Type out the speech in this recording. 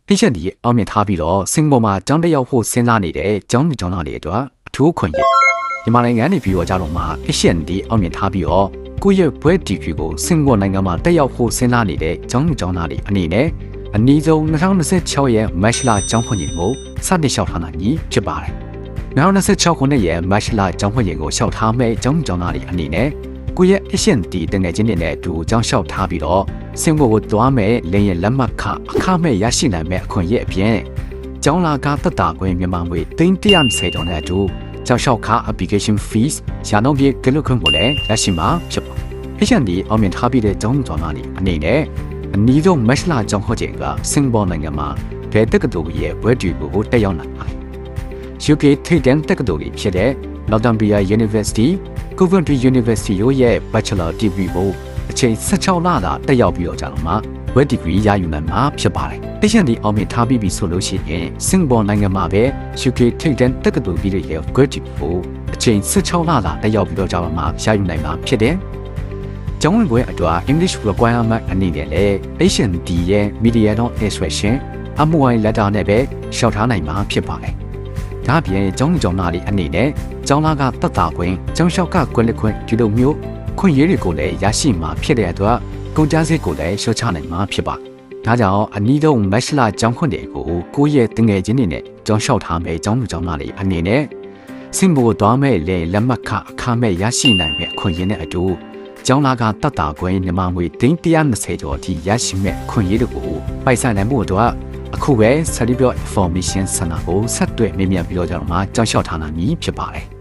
ဒီချက်ဒီအောင်မြင်ထားပြီးတော့စင်ကာပူမှာကျောင်းတက်ရောက်ဖို့စဉ်းစားနေတဲ့ကျောင်းသူကျောင်းသားတွေအတွက်အထူးခွင့်ရမြန်မာနိုင်ငံနေပြီးတော့ကြတော့မှ HND အောင်မြင်ထားပြီးတော့ကိုယ့်ရဲ့ဘွဲ့ဒီဂရီကိုစင်ကာပူနိုင်ငံမှာတက်ရောက်ဖို့စဉ်းစားနေတဲ့ကျောင်းသူကျောင်းသားတွေအနေနဲ့အနည်းဆုံး2026ရဲ့မတ်လကျောင်းဖွင့်ချိန်ကိုစတင်လျှောက်ထားနိုင်ပြီဖြစ်ပါတယ်2026ခုနှစ်ရဲ့မတ်လကျောင်းဖွင့်ချိန်ကိုလျှောက်ထားမဲ့ကျောင်းသူကျောင်းသားတွေအနေနဲ့ကိုယ့်ရဲ့ HND တငယ်ချင်းတွေနဲ့အတူကျောင်းလျှောက်ထားပြီးတော့စင်ကာပူကိုသွားမဲ့လင်းရဲ့လက်မှတ်ခအခမဲ့ရရှိနိုင်မဲ့အခွင့်အရေးအပြင်ကျောင်းလာကသက်တာခွင့်မြန်မာငွေ330ကျော်နဲ့အတူကျောင်းလျှောက်ခ application fees ရာနှုန်းပြည့်ကလုခွင့်ကိုလည်းရရှိမှာဖြစ်ပါတယ်။ HND အောင်မြင်ထားပြီးတဲ့ကျောင်းကျောင်းသားတွေအနေနဲ့အနည်းဆုံးမတ်လကျောင်းဟောချိန်ကစင်ကာပူနိုင်ငံမှာဒေတက္ကသိုလ်ရဲ့ဘွဲ့ဒီကိုတက်ရောက်နိုင်ပါတယ်။ UK ထိပ်တန်းတက္ကသိုလ်ကြီးဖြစ်တဲ့ Northumbria University, Coventry University တို့ရဲ့ Bachelor Degree ကိုအချိန်16လသာတက်ရောက်ပြီးတော့ကြတော့မှဘွဲ့ဒီဂရီရယူနိုင်မှာဖြစ်ပါတယ်။ HND အောင်မြင်ထားပြီးပြီဆိုလို့ရှိရင်စင်ကာပူနိုင်ငံမှာပဲ UK ထိပ်တန်းတက္ကသိုလ်ကြီးတွေရဲ့ဘွဲ့ဒီကိုအချိန်16လသာတက်ရောက်ပြီးတော့ကြတော့မှရယူနိုင်မှာဖြစ်တယ်။ကျောင်းဝင်ခွင့်အတွက် English requirement အနေနဲ့လည်း HND ရဲ့ Medium of Instruction MOI letter နဲ့ပဲလျှောက်ထားနိုင်မှာဖြစ်ပါတယ်။ဒါ့အပြင်ကျောင်းကျောင်းသားတွေအနေနဲ့ကျောင်းသားကတက်တာခွင့်ကျောင်းလျှောက်ကကွက်လက်ခွင့်ဒီလိုမျိုးခွင့်ရည်တွေကိုလည်းရရှိမှာဖြစ်တဲ့အတွက်ကုန်ကျစရိတ်ကိုလည်းလျှော့ချနိုင်မှာဖြစ်ပါတယ်။ဒါကြောင့်အနည်းဆုံးမတ်လကျောင်းခွင့်တွေကိုကိုယ့်ရဲ့တငယ်ချင်းတွေနဲ့ကျောင်းလျှောက်ထားမယ်ကျောင်းသူကျောင်းသားတွေအနေနဲ့စင်ကာပူသွားမဲ့လေလက်မှတ်ခအခမဲ့ရရှိနိုင်မဲ့ခွင့်ရည်နဲ့အတူကျောင်းလာကတက်တာခွင့်မြန်မာငွေ330ကျော်အထိရရှိမဲ့ခွင့်ရည်တွေကိုပိုက်ဆိုင်နိုင်မှုအတွက်အခုပဲ Certificate Information Center ကိုဆက်သွယ်မေးမြန်းပြီးတော့ကျွန်တော်မှကြောင်းလျှောက်ထားနိုင်ပြီဖြစ်ပါတယ်